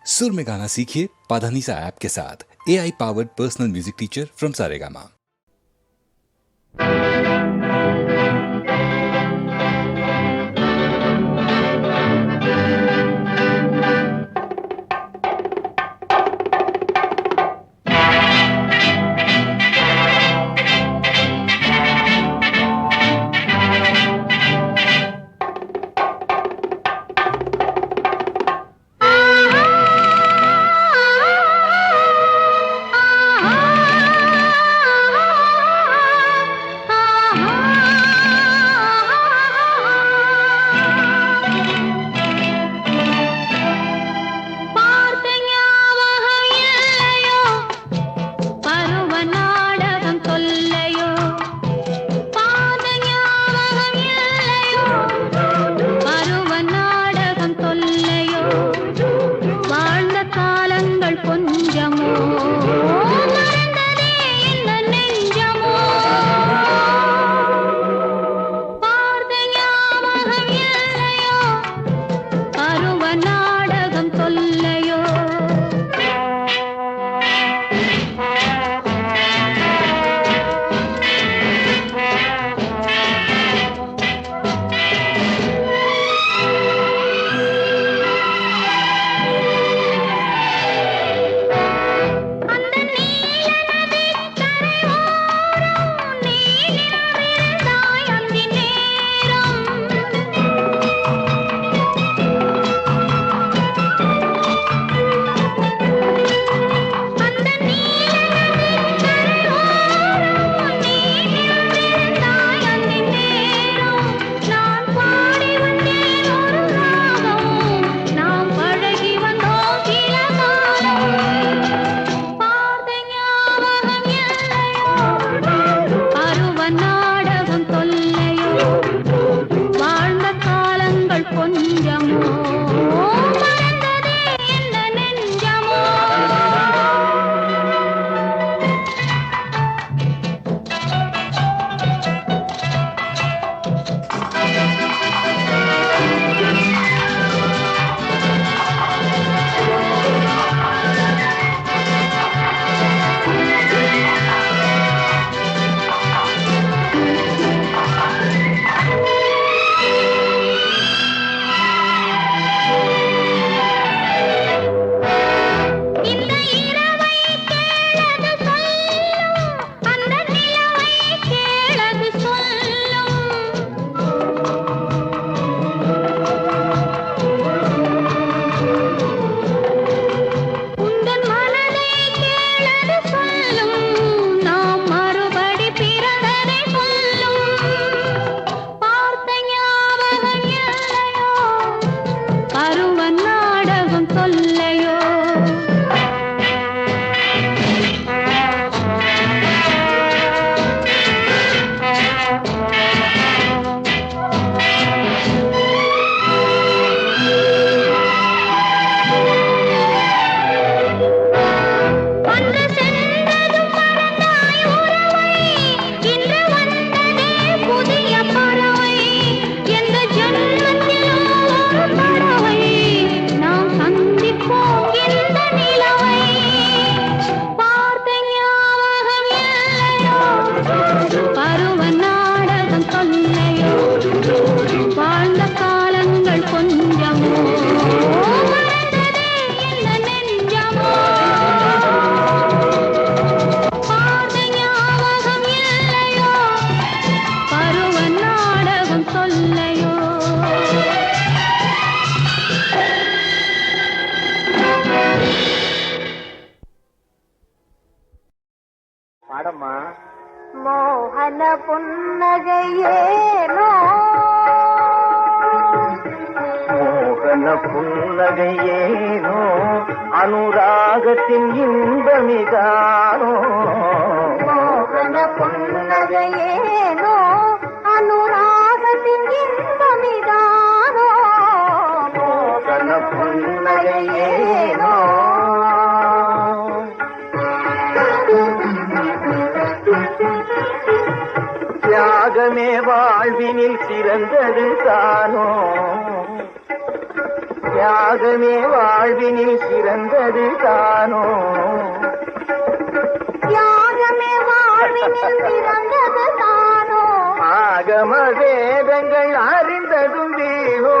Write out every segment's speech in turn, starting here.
सुर में गाना सीखिए पाधानीसा ऐप के साथ। AI powered personal music teacher from Saregama. மோகன புன்னகையேனோ மோகன புன்னகையேனோ அனுராகத்தின் இன்பமிதானோ மோகன புன்னகையேனோ அனுராகத்தின் இன்பமிதானோ மோகன புன்னகையேனோ தியாகமே வாழ்வினில் சிறந்தது தானோ தியாகமே வாழ்வினில் சிறந்தது தானோ தியாகமே வாழ்வினில் சிறந்தது தானோ ஆகம வேதங்கள் அறிந்ததும் வீணோ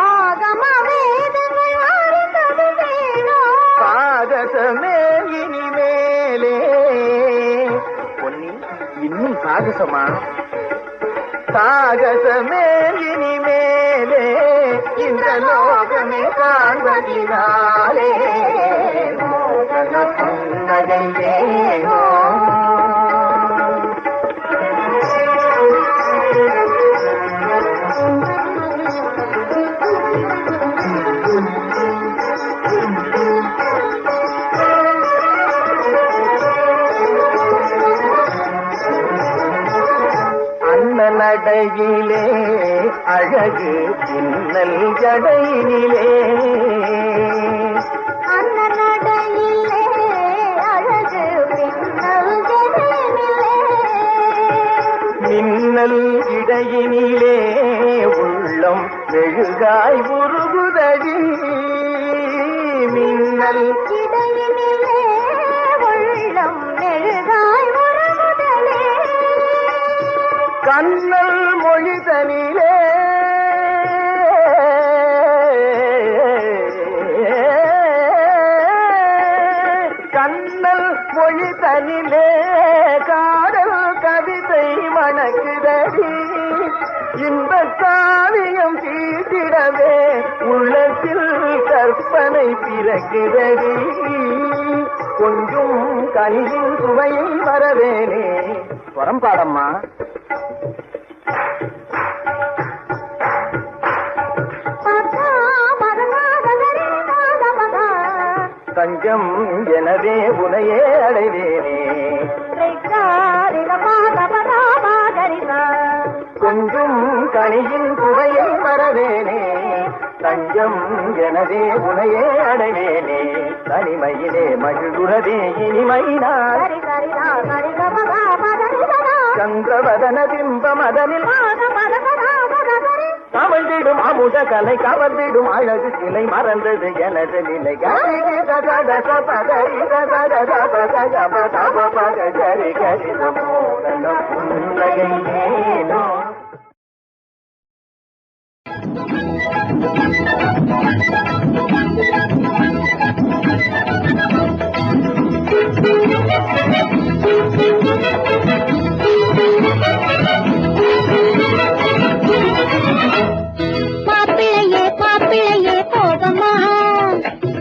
ஆகம வேதங்கள் அறிந்தது வீணோ சாகசமே இனிமேலே பொன்னி இன்னும் சாகசமா சாகசமே இனிமேலே இந்த லோகமே காண்பதினாலே மோகன புன்னகை ஏனோ நடையிலே அழகு பின்னல் ஜடையினிலே அண்ண நடையிலே அழகு பின்னல் ஜடையினிலே மின்னல் இடையினிலே உள்ளம் மெழுகாய் உருகுதடி மின்னல் இடையினிலே உள்ளம் மெழுகாய் உருகுதலே கண்ணல் மொழிதனிலே கண்ணல் மொழிதனிலே காதல் கவிதை மணக்குதடி இந்த காவியம் தீட்டிடவே உள்ளத்தில் கற்பனை பிறக்குதடி கொஞ்சம் கனியின் சுவையை வரவேனே வரம் பாடம்மா தஞ்சம் எனவே உனையே அடைவேனே கொஞ்சம் கனியின் சுவையை வரவேனே தஞ்சம் எனவே உனையே அடைவேனே தனிமையிலே மகிழ்குறதே இனிமையினால் சந்திரவதன பிம்ப மதனில் கவர்ந்திடும் அமுத கலை கவர்ந்திடும் அழகு சிலை மறந்தது எனது நிலை புன்னகையேனோ மாப்பிள்ளையே மாப்பிள்ளையே போகமா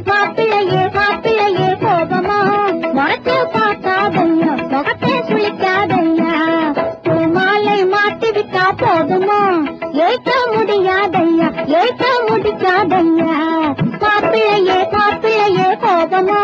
மாப்பிள்ளையே மாப்பிள்ளையே போகமா முறைச்சு பார்க்காதையா முகத்தை சுழிக்காதையா மாலை மாட்டி விட்டா போதுமா ஏற்க முடியாதையா ஏற்க முடிக்காதையா மாப்பிள்ளையே மாப்பிள்ளையே போகமா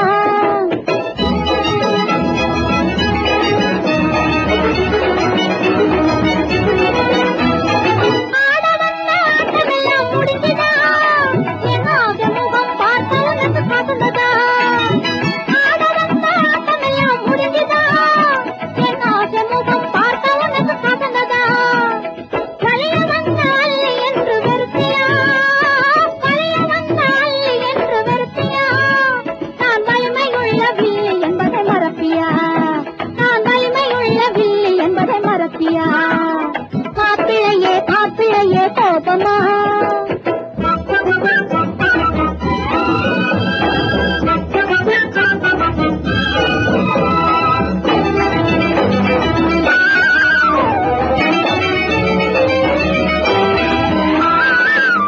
மாப்பிள்ளையே மாப்பிள்ளையே கோபமா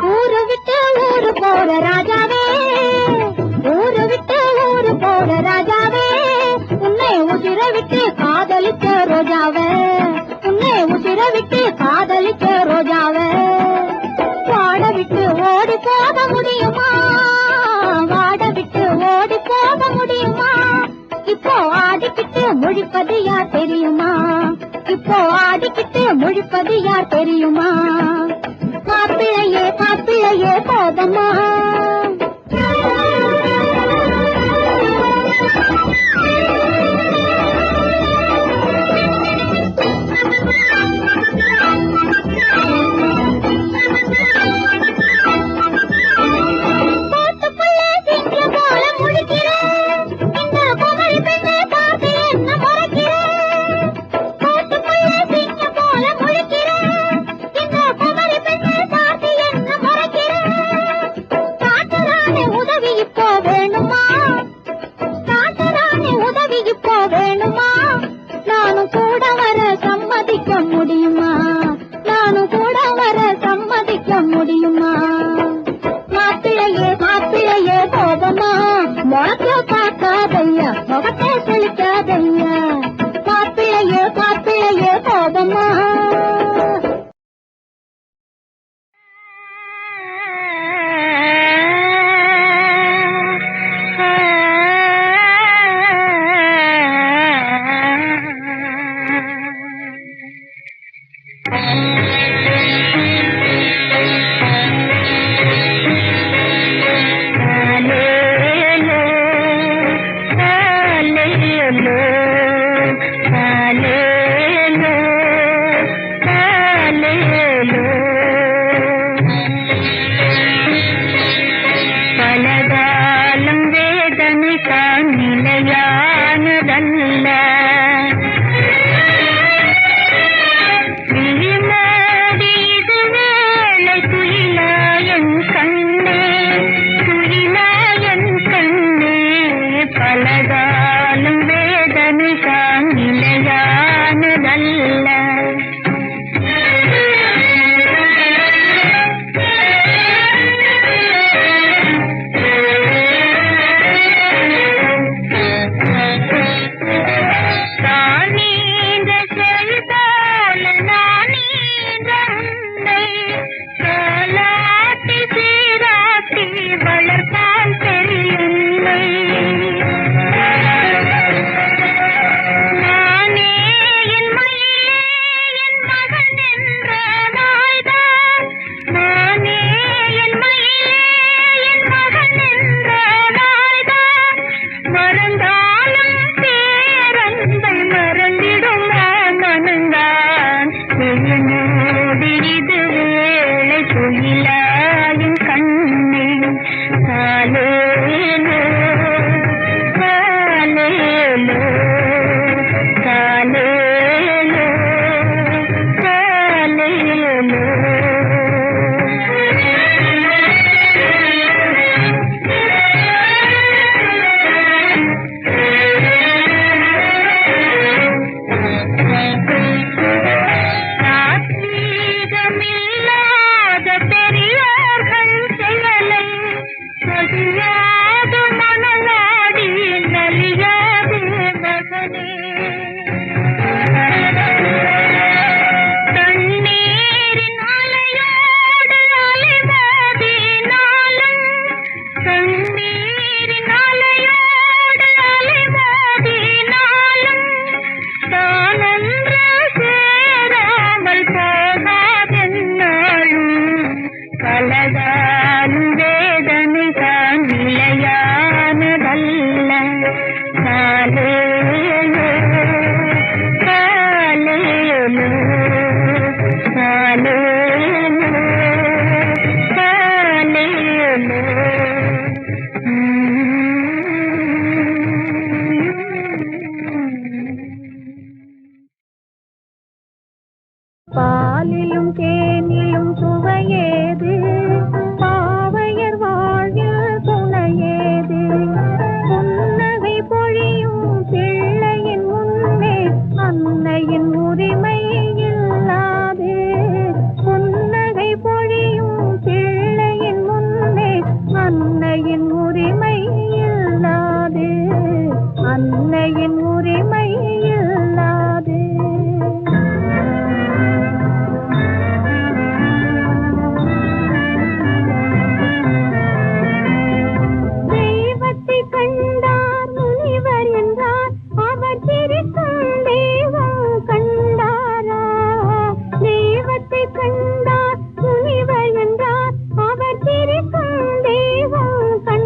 ஊரு விட்டு ஊரு போற ராஜாவே ஊரு விட்டு ஊரு போற ராஜாவே உன்னை உதிர விட்டு காதலிச்ச ரோஜாவே உன்னை உதிர விட்டு காதலிச்ச ரோஜாவே வாட விட்டு ஓடி போக முடியுமா வாட விட்டு ஓடி போக முடியுமா இப்போ ஆடிக்கிட்டு முழிப்பது யார் தெரியுமா இப்போ ஆடிக்கிட்டு முழிப்பது யார் தெரியுமா மாப்பிள்ளையே மாப்பிள்ளையே போதமா பார்த்தால் தெரியுமே. நானே என் மயிலே என் மகன் என்ற நாய்தான். நானே என் மயிலே என் மகன் என்ற நாய்தான். மறந்தாலும் பேரன்பை மறந்திடும் மனந்தான். என்னோடு இது வேளை துயிலாயும் கண்ணே. காலேலோ காலேலோ காலேலோ காலேலோ. தாத்வீகமில்லாத பெரியோர்கள் செயலை சொல்லாது மனநாடி நலியாது மகனே. தண்ணீரின் அலையோடு அலைமோதினாலும் தண்ணீரின் அலையோடு அலைமோதினாலும் தானன்று சேராமல் போகாதென்னாலும் பலதானும் வேதனை தான் நிலையானதல்ல. காலேலோ காலேலோ காலேலோ காலேலோ. பாலிலும் தேனிலும் சுவையேது, பாவையர் வாழ்வில் துணையேது. புன்னகை பொழியும் பிள்ளையின் முன்னே அன்னையின் உரிமை இல்லாது. புன்னகை பொழியும் பிள்ளையின் முன்னே அன்னையின் உரிமை இல்லாது. அன்னையின் உரிமை இல்லாது. தெய்வத்தை கண்டார் முனிவர் என்றார், அவர் சிரிக்கும் தெய்வம் கண்டாரா? தெய்வத்தை கண்டார் முனிவர் என்றார், அவர் சிரிக்கும் தெய்வம் கண்டாரா?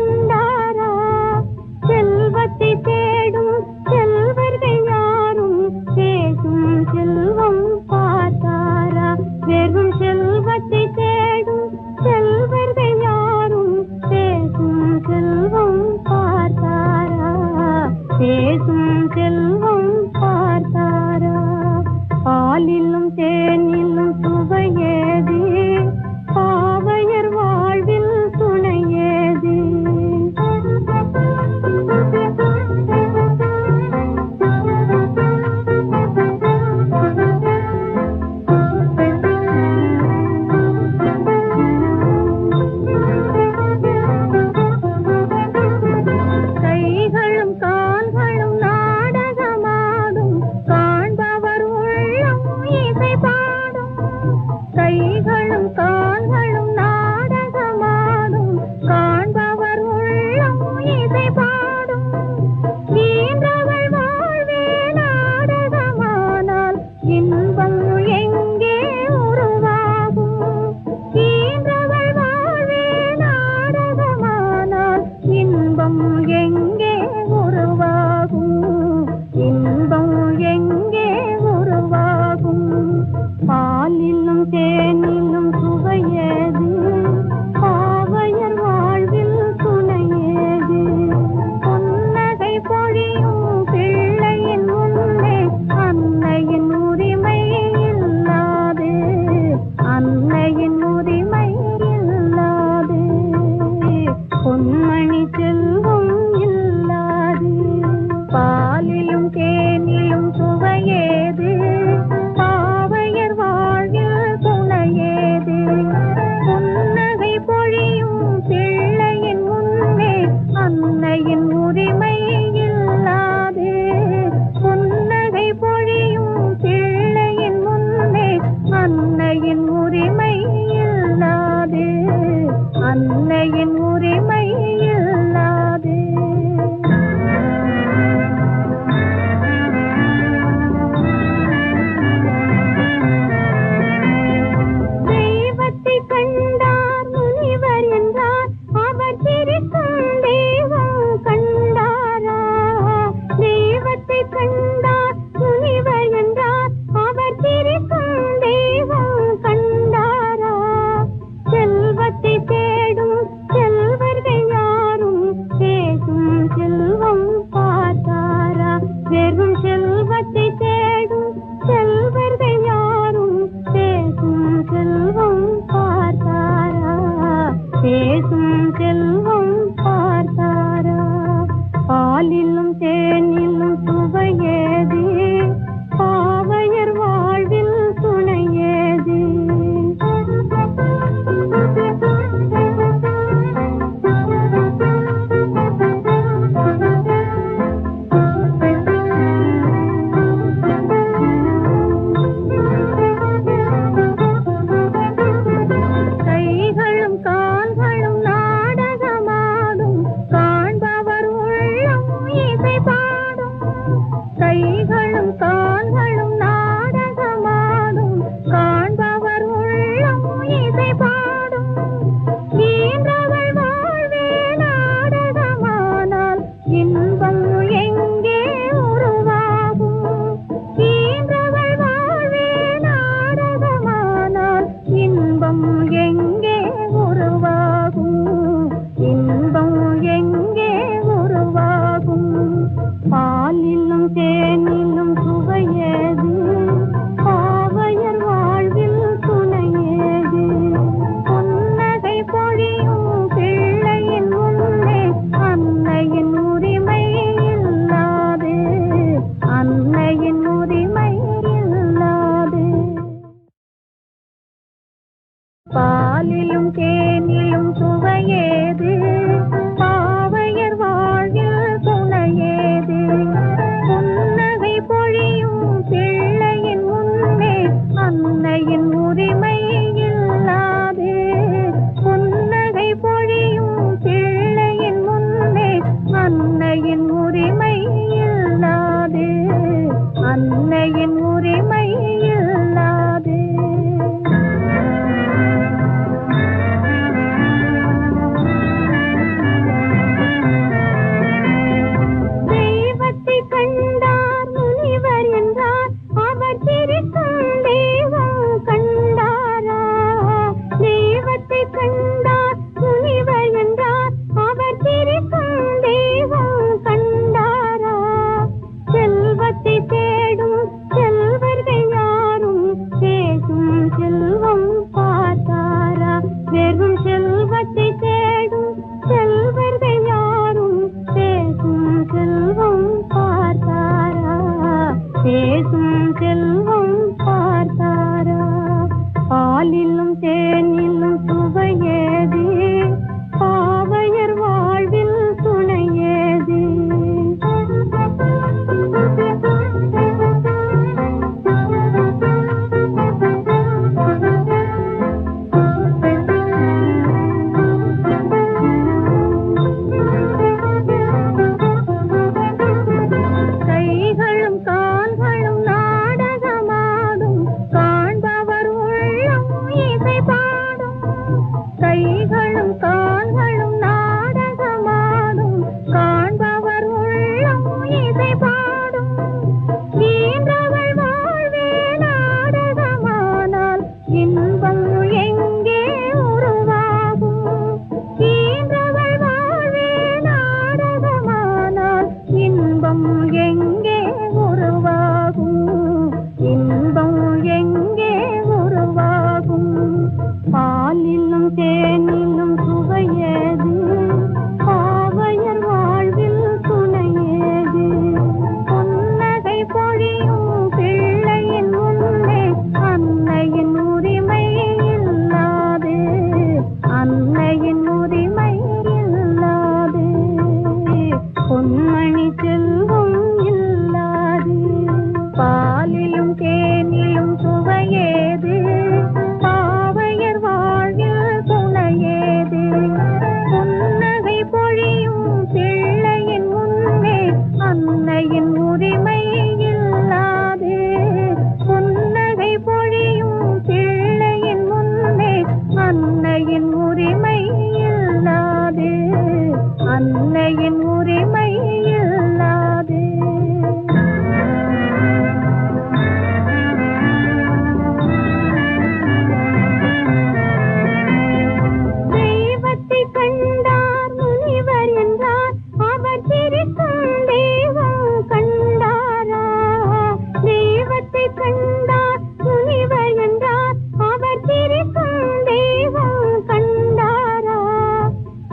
அன்னையின் உரிமை இல்லாது. தெய்வத்தை கண்டார் முனிவர் என்றார், அவர் சிரிக்கும் தெய்வம் கண்டாரா? தெய்வத்தை கண்டார் முனிவர் என்றார், அவர் சிரிக்கும் தெய்வம் கண்டாரா?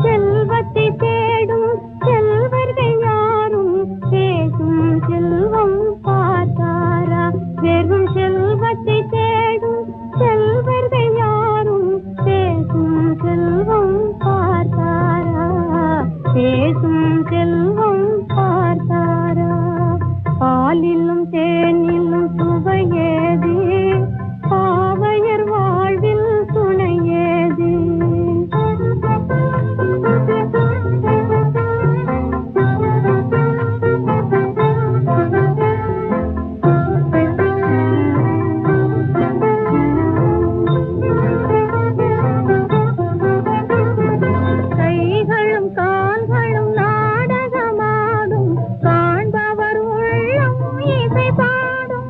செல்வத்தை தேடும் செல்வர்கள் யாரும் பேசும் செல்வம் பார்த்தாரா? வெறும் செல்வத்தை தேடும் செல்வர்கள் யாரும் பேசும் செல்வம் பார்த்தாரா? பேசும் செல்வம் பார்த்தாரா? பாலிலும் தேனிலும் சுவையேது, பாவையர் வாழ்வில் துணையேது. கைகளும் கால்களும் நாடகமாடும், காண்பவர் உள்ளம் இசை பாடும்.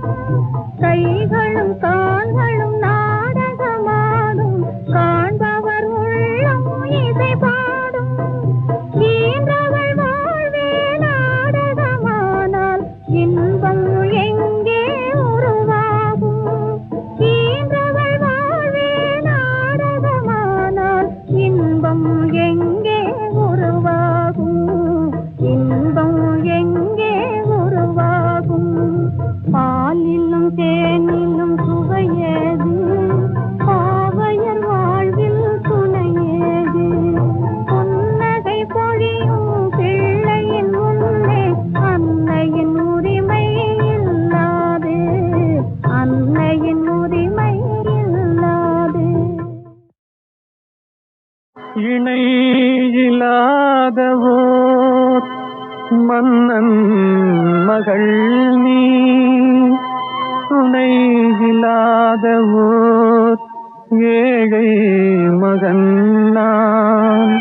கைகளும் கால்களும் நாடகமாடும், காண்பவர் உள்ளம் இசை பாடும். ஈன்றவள் வாழ்வே நாடகமானால் இன்பம் எங்கே உருவாகும்? ஈன்றவள் வாழ்வே நாடகமானால் இன்பம் எங்கே உருவாகும்? இன்பம் எங்கே உருவாகும்? பாலிலும் தேனிலும் சுவையேது, பாவையர் வாழ்வில் துணையேது. புன்னகை பொழியும் பிள்ளையின் முன்னே அன்னையின் உரிமை இல்லாது, அன்னையின் உரிமை இல்லாது. இணை இல்லாதவோர் மன்னன் மகள் நீ, துணை இல்லாதவோர் ஏழை மகன் நான்.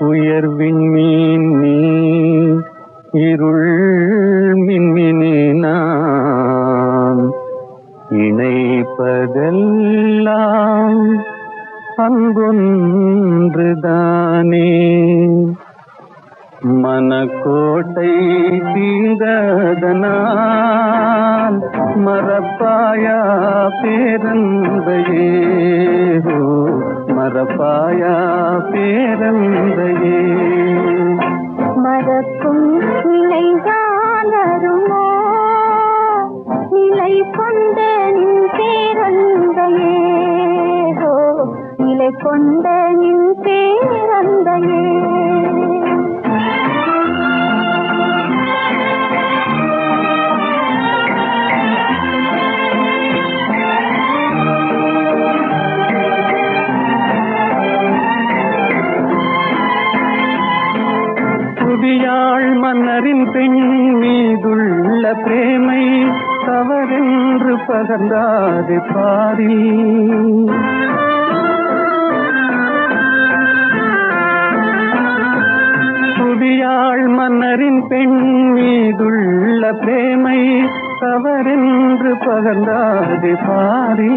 உயர்வின் மீன் நீ, இருள் மின்மினி நான். இணைப்பதெல்லாம் அன்பொன்றுதானே. மனக்கோட்டை தீர்ந்ததனால் மறப்பாயா பேரந்தையே, மறப்பாயா பேரந்தையே. மறக்கும் நிலையானருமோ, நிலை கொண்ட நின் பேரந்தையே, நிலை கொண்ட நின் பேரந்தையே. புவியாள் மன்னரின் பெண் மீதுள்ள பிரேமை தவறென்று பகர்ந்தாது பாரி. புவியாள் மன்னரின் பெண் மீதுள்ள பிரேமை தவறென்று பகர்ந்தாது பாரி.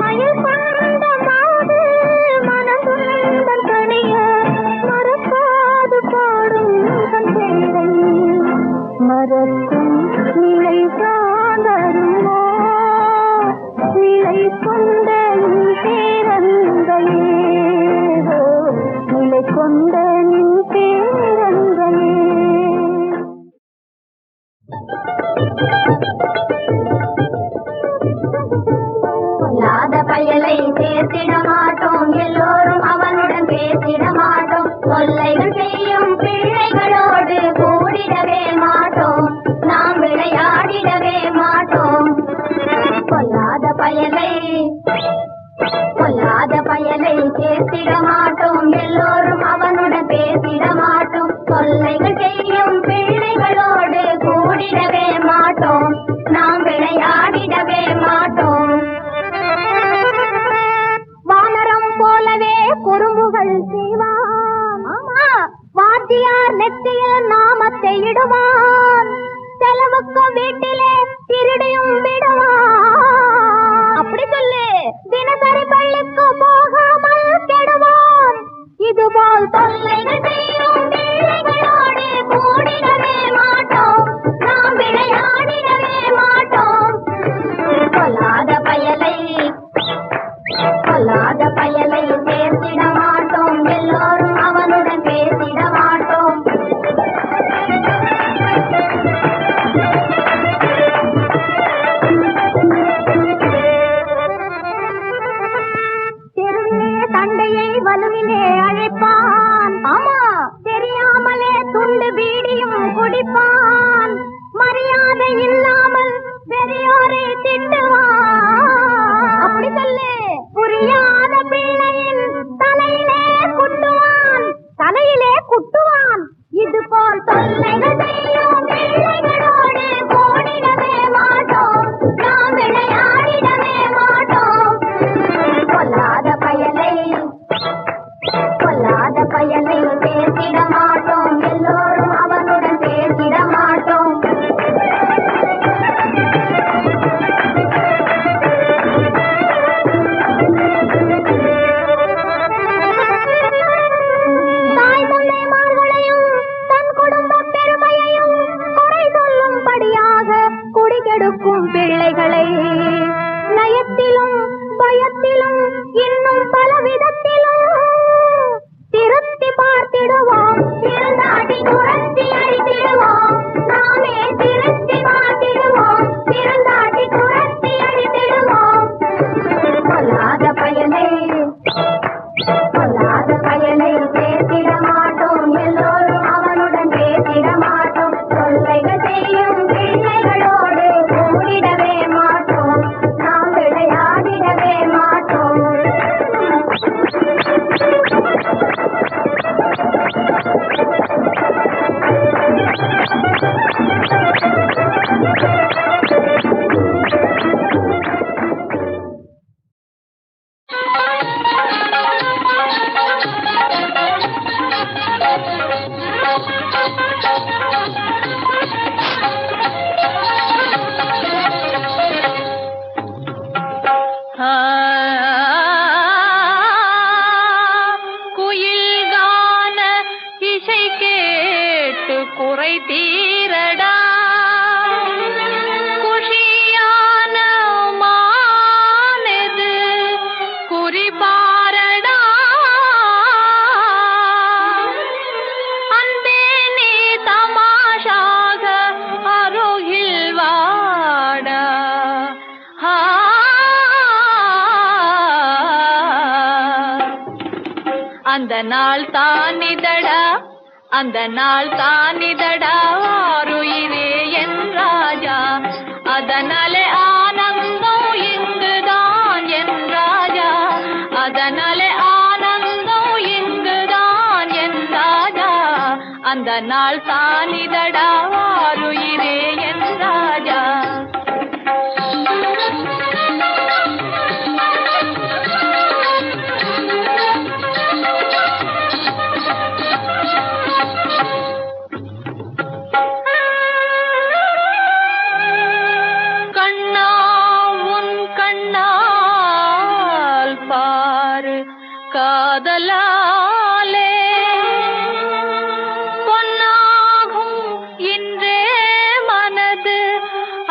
மயில் கொண்ட மாது மனம் துன்பம் தணிய மறக்காது பாடும் தன் பேரை. மறக்கும் நிலை சார்ந்தருமோ, நிலை கொண்ட நின் பேரந்தையே, நிலை கொண்ட நின் பேரந்தையே. பொல்லாத பயலை சேர்த்திட மாட்டோம், எல்லோரும் அவனுடன் பேசிட மாட்டோம். தொல்லைகள் செய்யும் பிள்ளைகளோடு கூடிடவே மாட்டோம், நாம் விளையாடிடவே மாட்டோம். பொல்லாத பயலை சேர்த்திட மாட்டோம், எல்லோரும் அவனுடன் பேசிட மாட்டோம். தொல்லைகள் செய்யும் பிள்ளைகளோடு கூடிடவே மாட்டோம், நாம் விளையாடிடவே மாட்டோம். வானரம் போலவே குறும்புகள் செய்வான், வாத்தியார் நெத்தியில் நாமத்தை இடுவான், செலவுக்கு வீட்டிலே திருடியும் விடுவான். அப்படி சொல்லு. தினசரி பள்ளிக்கு போகாமல் கெடுவான். இதுபோல் தொல்லைகள் செய்யும் பிள்ளைகளோடு கூடிடவே மாட்டோம், நாம் விளையாடிடவே மாட்டோம். கொல்லாத பயலை சேர்த்திட மாட்டோம், எல்லோரும் அவனுடன் பேசிட மாட்டோம். தெருவிலே சண்டையை வலுவிலே அழைப்பான். ஆமா, தெரியாமலே துண்டு பீடியும் குடிப்பான். மரியாதை இல்லாமல் பெரியோரை திட்டுவான். அப்படி சொல்லு. புரியாத பிள்ளையின் தலையிலே குட்டுவான். இது போல் தொல்லைகள் செய்யும் பிள்ளைகளோடு கூடிடவே மாட்டோம், நாம் விளையாடிடவே மாட்டோம். கொல்லாத பயலை பேசிட மாட்டோம், எல்லோரும் அவனுடன் பேசிட மாட்டோம். தாய் தந்தைமார்களையும் தன் குடும்ப பெருமையையும் குறை சொல்லும்படியாக குடிகெடுக்கும் பிள்ளைகளை நயத்திலும் பயத்திலும் இன்னும் பல விதத்திலும் திருத்தி பார்த்திடுவோம், திருந்தாட்டி துரத்தி அடித்திடுவோம். நாமே திருத்தி பார்த்திடுவோம், திருந்தாட்டி துரத்தி அடித்திடுவோம். கொல்லாத பயலை பேசிட மாட்டோம், எல்லோரும் அவனுடன் பேசிட மாட்டோம். தொல்லைகள் செய்யும் பிள்ளைகளோடு கூடிடவே மாட்டோம், நாம் விளையாடிடவே மாட்டோம். குயில் கான இசை கேட்டு குறை தீரடா, குஷியான மானது குறிபாரடா. அன்பே நீ தமாஷாக அருகில் வாடா. அந்த நாள் தானிதடா, அந்த நாள் தானிதடா, ஆருயிரே என் ராஜா. அதனாலே ஆனந்தம் இங்குதான் என் ராஜா, அதனாலே ஆனந்தம் இங்குதான் என் ராஜா. அந்த நாள் தானிதடா, ஆருயிரே என் ராஜா. காதலாலே பொன்னாகும் இன்றே மனது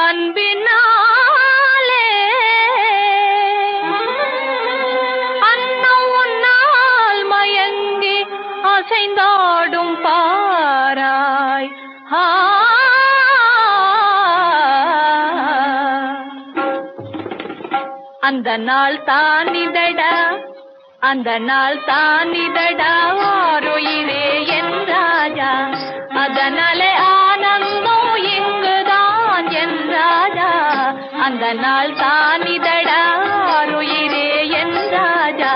அன்பினாலே. அன்னம் உன்னால் மயங்கி அசைந்தாடும் பாராய். அந்த நாள் தானிதடா, அந்த நாள் தானிதடா, ஆருயிரே என் ராஜா. அதனாலே ஆனந்தம் இங்குதான் என் ராஜா. அந்த நாள் தானிதடா, ஆருயிரே என் ராஜா.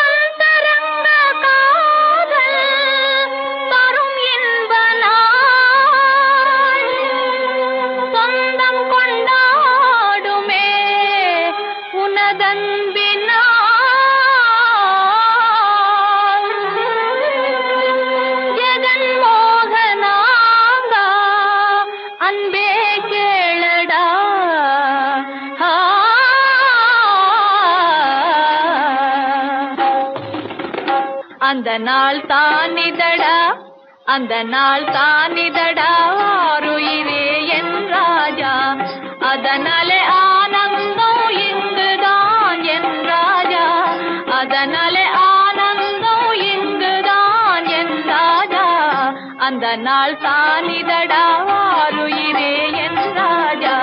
அந்தரங்க காதல் அந்த நாள் தானிதடா அந்த நாள் தானிதடா ஆருயிரே என் ராஜா அதனாலே ஆனந்தம் இங்குதான் என் ராஜா அதனாலே ஆனந்தம் இங்குதான் என் ராஜா அந்த நாள் தானிதடா ஆருயிரே என் ராஜா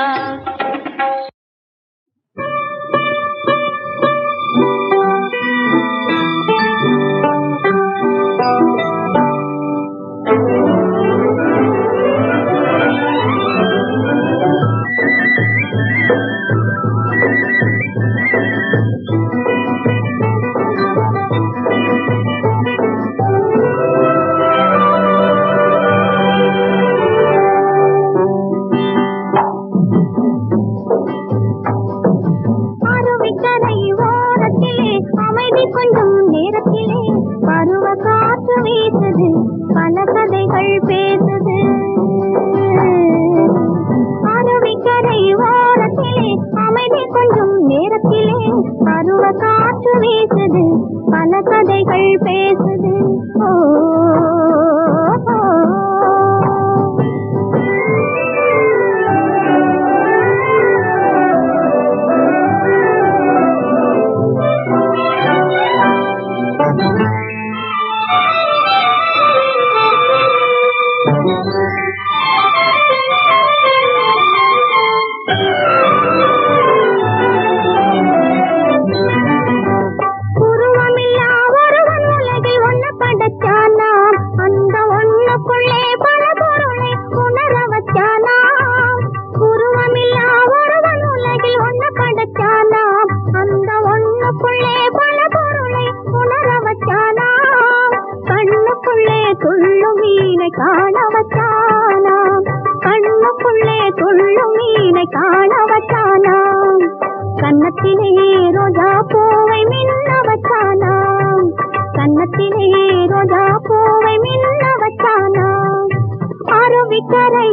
அரவிக்கரை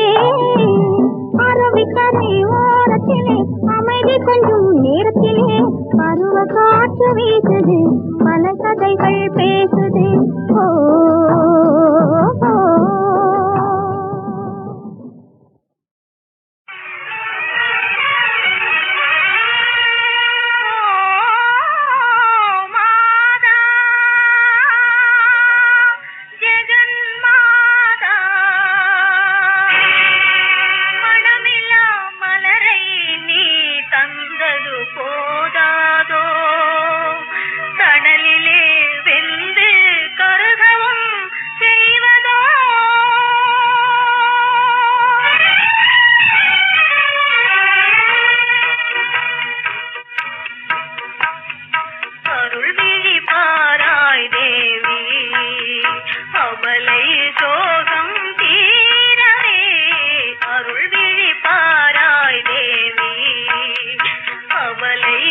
ஓரத்திலே என்னும் நேரத்திலே பருவ காற்று வீசுது, பல கதைகள் பேசுது. ஓ அவளை